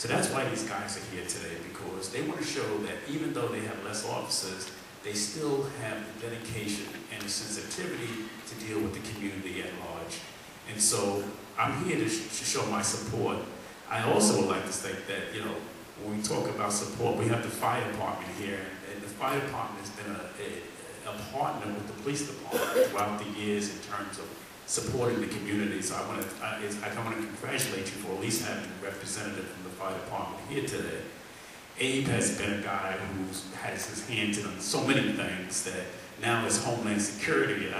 that's why these guys are here today, because they want to show that even though they have less officers, they still have the dedication and the sensitivity to deal with the community at large. And so I'm here to show my support. I also would like to state that, you know, when we talk about support, we have the fire department here, and the fire department has been a partner with the police department throughout the years in terms of supporting the community. So I want to congratulate you for at least having a representative from the fire department here today. Abe has been a guy who has his hands in so many things that now is Homeland Security.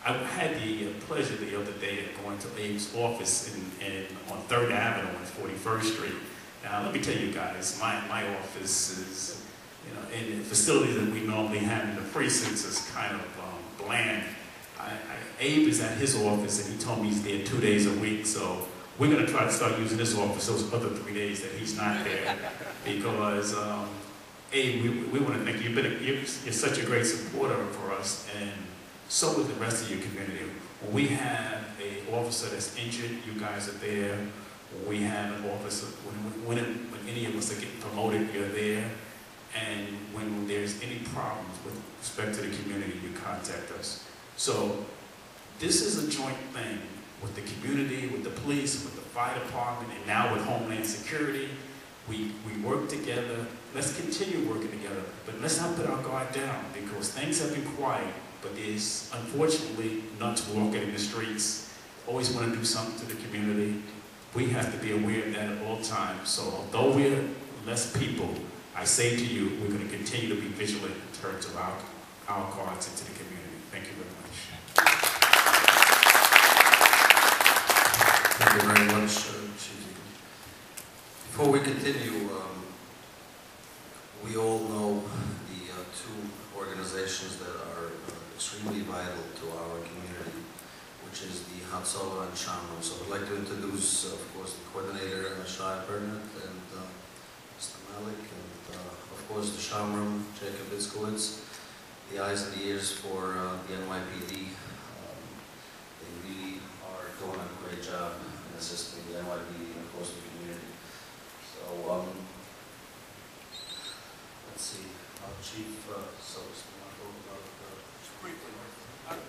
I had the pleasure the other day of going to Abe's office on 3rd Avenue and 41st Street. Now, let me tell you guys, my office is, you know, in the facilities that we normally have in the precincts is kind of bland. Abe is at his office, and he told me he's there 2 days a week, so we're going to try to start using this office those other 3 days that he's not there, because Abe, we want to thank you. You're such a great supporter for us, and so is the rest of your community. When we have an officer that's injured, you guys are there. When we have an officer, when any of us are getting promoted, you're there. And when there's any problems with respect to the community, you contact us. So this is a joint thing with the community, with the police, with the fire department, and now with Homeland Security. We work together. Let's continue working together, but let's not put our guard down, because things have been quiet, but there's unfortunately nuts walking in the streets, always want to do something to the community. We have to be aware of that at all times. So although we're less people, I say to you, we're going to continue to be vigilant in terms of our guards into the community. Thank you very much. Thank you very much, Chief. Before we continue, we all know the two organizations that are extremely vital to our community, which is the Hatzalah and Shamram. So I'd like to introduce, of course, the coordinator, Shai Burnett, and Mr. Malik, and of course the Shamram, Jacob Itzkowitz, the eyes and the ears for the NYPD. They really are doing a great job in assisting the NYPD and of course the community. So let's see, Chief, briefly. I'm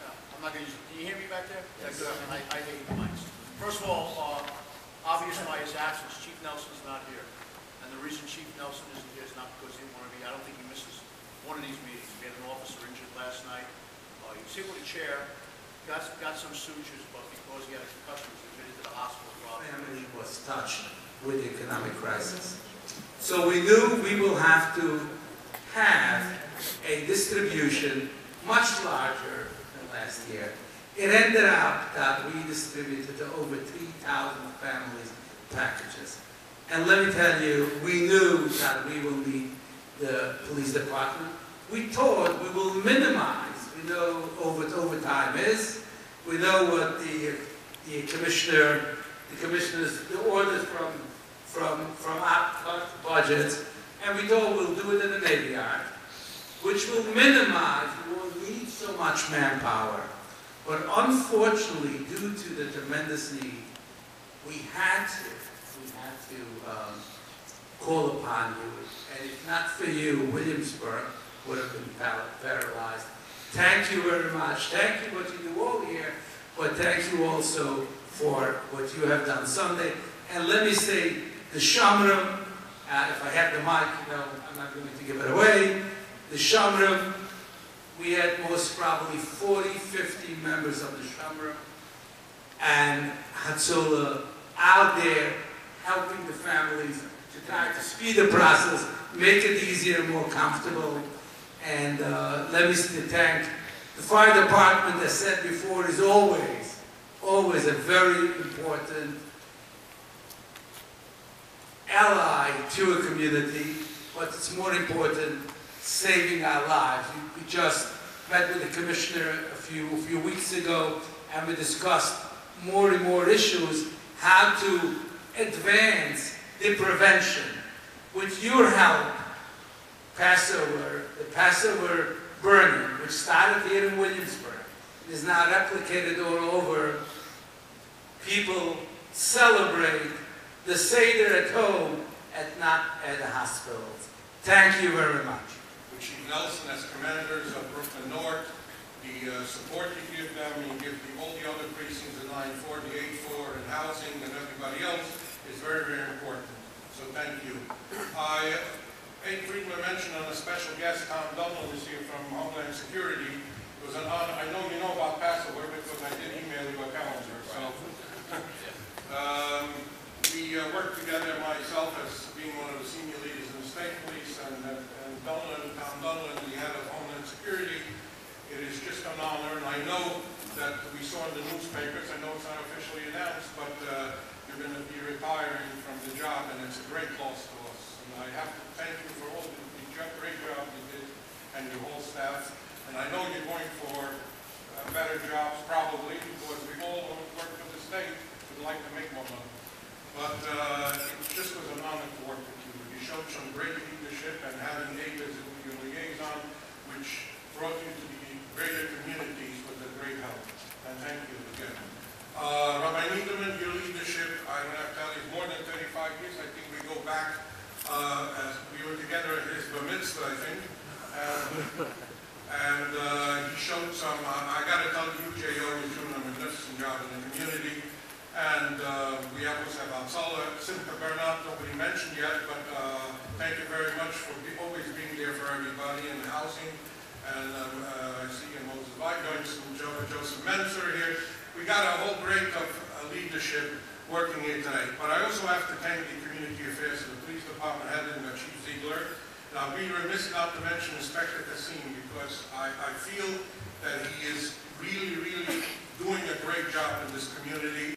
not going to use it. Can you hear me back there? Yes. I hear you fine. First of all, obvious by his absence, Chief Nelson's not here. And the reason Chief Nelson isn't here is not because he didn't want to be. I don't think he misses one of these meetings. We had an officer injured last night. You can see with the chair, got some sutures, but because he had a concussion, he was admitted to the hospital. Family was touched with the economic crisis. So we knew we will have to have a distribution much larger than last year. It ended up that we distributed to over 3,000 families packages. And let me tell you, we knew that we will need the police department. We thought we will minimize. We know what overtime is. We know what the commissioners, the orders from our budgets, and we thought we'll do it in the Navy Yard, which will minimize. We won't need so much manpower. But unfortunately, due to the tremendous need, we had to call upon you. And if not for you, Williamsburg would have been paralyzed. Thank you very much. Thank you for what you do all here, but thank you also for what you have done Sunday. And let me say, the Shamram, if I had the mic, you know, I'm not going to give it away. The Shamram, we had most probably 40, 50 members of the Shamram and Hatzalah out there helping the families to try to speed the process, make it easier, more comfortable. And let me thank the fire department, as said before, is always a very important ally to a community, but it's more important saving our lives. We just met with the commissioner a few weeks ago, and we discussed more and more issues, how to advance the prevention. With your help, the Passover burning, which started here in Williamsburg, is now replicated all over. People celebrate the Seder at home and not at the hospitals. Thank you very much. With Chief Nelson as commanders of Brooklyn North, the support you give them, you give all the other precincts, the 9-4, the 8-4, and housing, and everybody else, is very, very important. So thank you. Ed Friedman mentioned on a special guest, Tom Dublin is here from Homeland Security. It was an honor. I know you know about Passover because I did email you a calendar. So we worked together, myself as being one of the senior leaders in the state police, and Tom Dublin, the head of Homeland Security. It is just an honor, and I know that we saw in the newspapers, I know it's not officially announced, but you're going to be retiring from the job, and it's a great loss to us. And I have to thank you for all the great job you did and your whole staff. And I know you're going for better jobs, probably, because we all work for the state would like to make more money. But it just was an honor to work with you. You showed some great leadership, and having Abe as your liaison, which brought you to the greater communities, was a great help. And thank you again. Rabbi Niederman, your leadership, I'm going to tell you, more than 35 years. I think we go back, as we were together at his bar mitzvah, I think. And he showed some, I got to tell you, UJO is doing a magnificent job in the community. And we also have Alzala, Simcha Bernat, nobody mentioned yet, but thank you very much for always being there for everybody in the housing. And I see Moses Weidgeist and Joseph Menzer here. We got a whole break of leadership working here today. But I also have to thank the Community Affairs and the Police Department head and Chief Ziegler. And I'll be remiss not to mention Inspector Kassim, because I feel that he is really, really doing a great job in this community.